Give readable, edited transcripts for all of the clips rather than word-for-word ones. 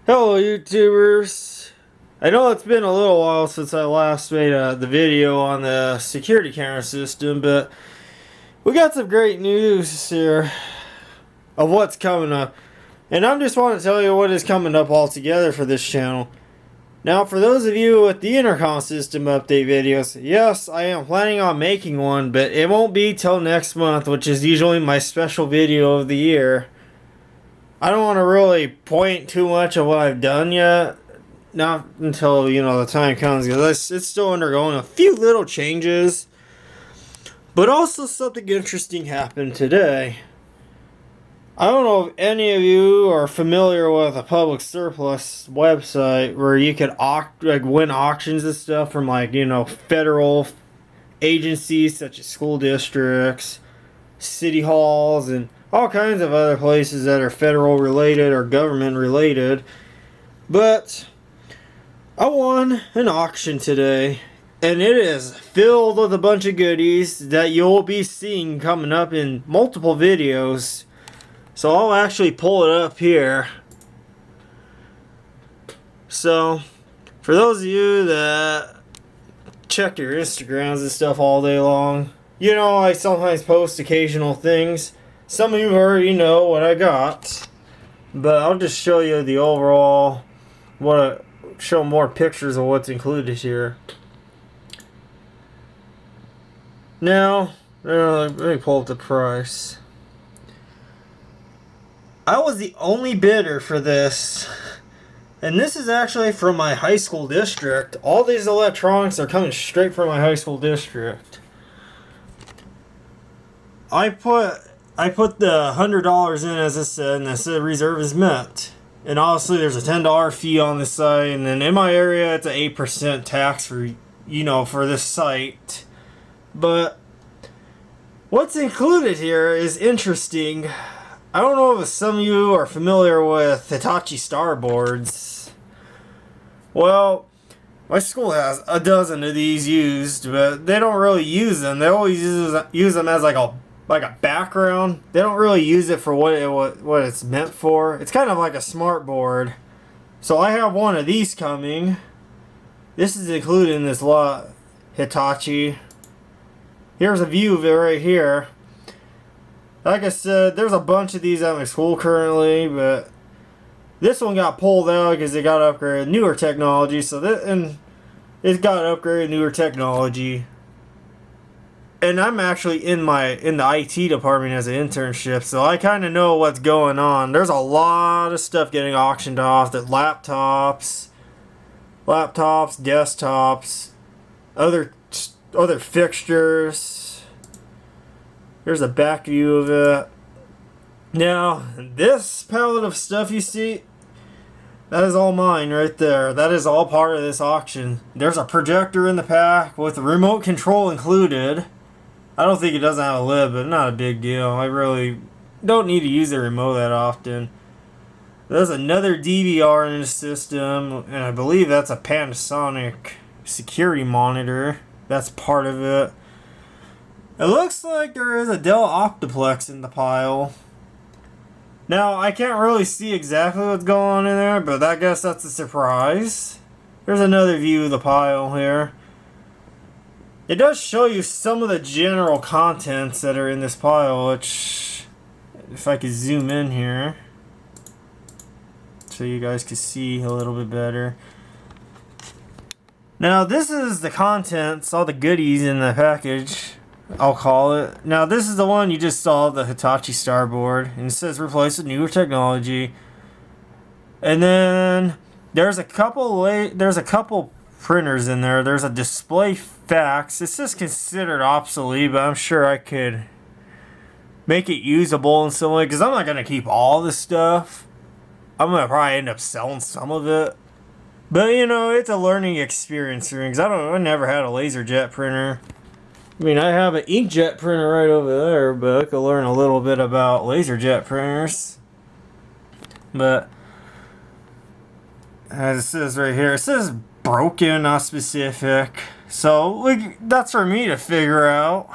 Hello YouTubers! I know it's been a little while since I last made the video on the security camera system, but we got some great news here of what's coming up. And I'm just want to tell you what is coming up altogether for this channel. Now for those of you with the intercom system update videos, yes, I am planning on making one, but it won't be till next month, which is usually my special video of the year. I don't want to really point too much of what I've done yet. Not until, the time comes, because it's still undergoing a few little changes. But also something interesting happened today. I don't know if any of you are familiar with a public surplus website where you could win auctions and stuff from federal agencies such as school districts, city halls, and all kinds of other places that are federal related or government related. But I won an auction today, and it is filled with a bunch of goodies that you'll be seeing coming up in multiple videos. So I'll actually pull it up here. So for those of you that check your Instagrams and stuff all day long, I sometimes post occasional things. Some of you already know what I got, but I'll just show you the overall, show more pictures of what's included here. Now, let me pull up the price. I was the only bidder for this, and this is actually from my high school district. All these electronics are coming straight from my high school district. I put the $100 in, as I said, and I said reserve is met. And obviously there's a $10 fee on this site, and then in my area it's an 8% tax for this site. But what's included here is interesting. I don't know if some of you are familiar with Hitachi starboards. Well, my school has a dozen of these used, but they don't really use them. They always use them as like a background. They don't really use it for what it's meant for. It's kind of like a smart board. So I have one of these coming. This is included in this lot, Hitachi. Here's a view of it right here. Like I said, there's a bunch of these at my school currently, but this one got pulled out because it got upgraded, newer technology. And it got upgraded, newer technology. And I'm actually in the IT department as an internship, so I kind of know what's going on. There's a lot of stuff getting auctioned off. The laptops, desktops, other fixtures. Here's a back view of it. Now, this palette of stuff you see, that is all mine right there. That is all part of this auction. There's a projector in the pack with the remote control included. I don't think it doesn't have a lid, but not a big deal. I really don't need to use the remote that often. There's another DVR in the system, and I believe that's a Panasonic security monitor. That's part of it. It looks like there is a Dell Optiplex in the pile. Now, I can't really see exactly what's going on in there, but I guess that's a surprise. There's another view of the pile here. It does show you some of the general contents that are in this pile, which, if I could zoom in here, so you guys can see a little bit better. Now, this is the contents, all the goodies in the package, I'll call it. Now, this is the one you just saw, the Hitachi Starboard, and it says replace with newer technology. And then there's a couple printers in there. There's a display fax. It's just considered obsolete, but I'm sure I could make it usable in some way, because I'm not going to keep all this stuff. I'm going to probably end up selling some of it. But, it's a learning experience for me, because I never had a LaserJet printer. I mean, I have an inkjet printer right over there, but I could learn a little bit about LaserJet printers. But as it says right here, it says broken, not specific. So that's for me to figure out.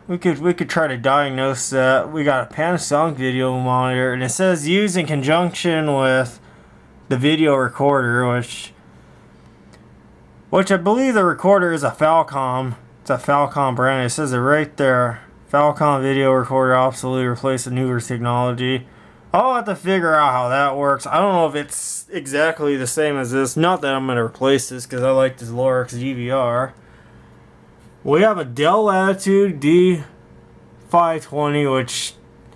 We could try to diagnose that. We got a Panasonic video monitor, and it says used in conjunction with the video recorder, which I believe the recorder is a Falcom. It's a Falcom brand. It says it right there. Falcom video recorder obsolete, replace with newer technology. I'll have to figure out how that works. I don't know if it's exactly the same as this. Not that I'm going to replace this, because I like this Lorex GVR. We have a Dell Latitude D520, which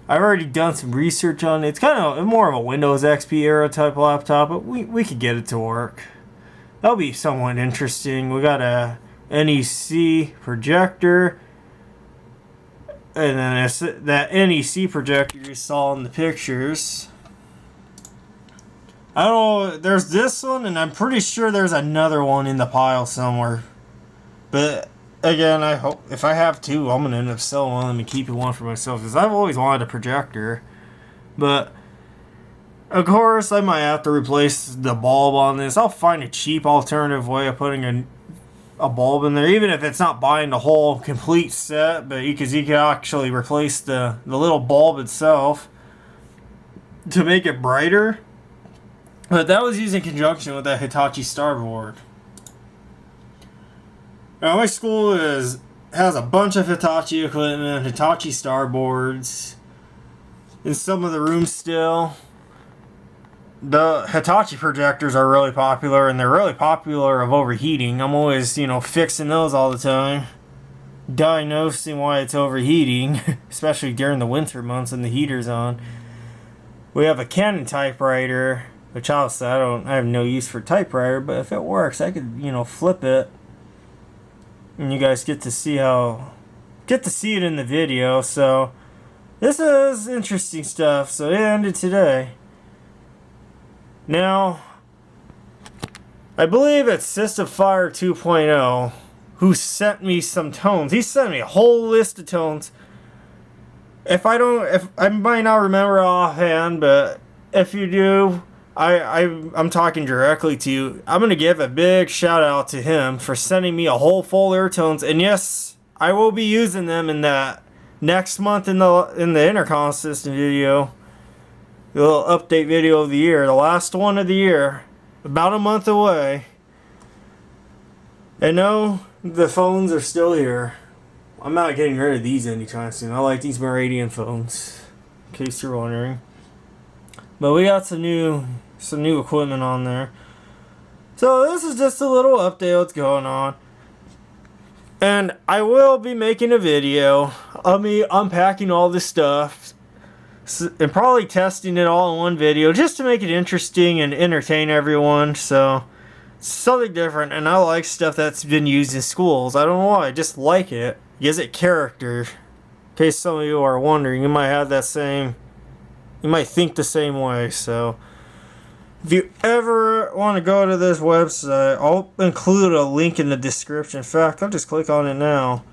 I've already done some research on. It's kind of more of a Windows XP era type laptop, but we could get it to work. That'll be somewhat interesting. We got a NEC projector. And then that NEC projector you saw in the pictures. I don't know, there's this one, and I'm pretty sure there's another one in the pile somewhere. But again, I hope if I have two, I'm gonna end up selling one of them and keeping one for myself, because I've always wanted a projector. But of course, I might have to replace the bulb on this. I'll find a cheap alternative way of putting a bulb in there, even if it's not buying the whole complete set, but you can actually replace the little bulb itself to make it brighter. But that was used in conjunction with that Hitachi Starboard. Now my school has a bunch of Hitachi equipment, Hitachi Starboards in some of the rooms still. The Hitachi projectors are really popular, and they're really popular of overheating. I'm always, fixing those all the time. Diagnosing why it's overheating, especially during the winter months when the heater's on. We have a Canon typewriter, which I have no use for typewriter, but if it works, I could, flip it. And you guys get to see it in the video. So this is interesting stuff. So it ended today. Now, I believe it's System Fire 2.0 who sent me some tones. He sent me a whole list of tones. If I might not remember offhand, but if you do, I'm talking directly to you. I'm gonna give a big shout out to him for sending me a whole folder of tones. And yes, I will be using them in that next month in the intercom system video. The little update video of the year, the last one of the year, about a month away. And no, the phones are still here. I'm not getting rid of these anytime soon. I like these Meridian phones, in case you're wondering. But we got some new equipment on there. So this is just a little update of what's going on. And I will be making a video of me unpacking all this stuff. And probably testing it all in one video just to make it interesting and entertain everyone. So something different, and I like stuff that's been used in schools. I don't know why, I just like it. It gives it character. In case some of you are wondering, you might think the same way. So if you ever want to go to this website, I'll include a link in the description. In fact, I'll just click on it now.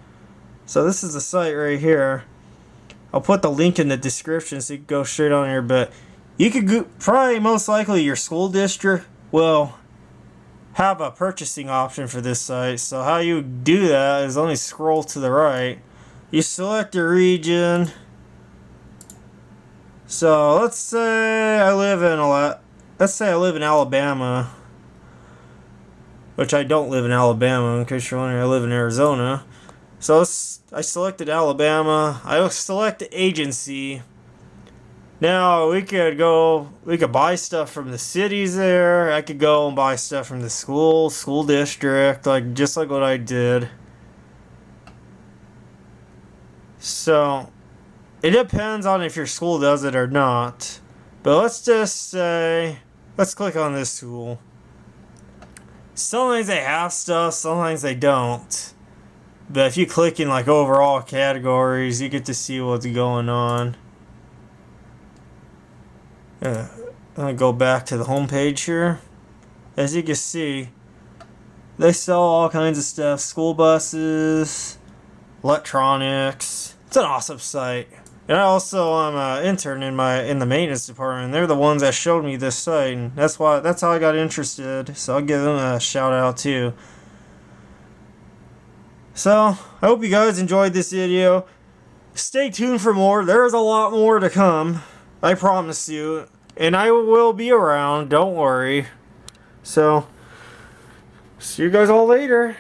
So this is the site right here. I'll put the link in the description so you can go straight on here, but you could probably most likely your school district will have a purchasing option for this site. So how you do that is only scroll to the right. You select your region. So let's say I live in Alabama, which I don't live in Alabama, in case you're wondering. I live in Arizona. So I selected Alabama. I select the agency. Now we could buy stuff from the cities there. I could go and buy stuff from the school district, just like what I did. So it depends on if your school does it or not. But let's just say, let's click on this school. Sometimes they have stuff, sometimes they don't. But if you click in overall categories, you get to see what's going on. I'm going to go back to the home page here. As you can see, they sell all kinds of stuff. School buses, electronics. It's an awesome site. And I also am an intern in the maintenance department. They're the ones that showed me this site, and that's how I got interested. So I'll give them a shout out too. So, I hope you guys enjoyed this video. Stay tuned for more. There's a lot more to come. I promise you. And I will be around, don't worry. So, see you guys all later.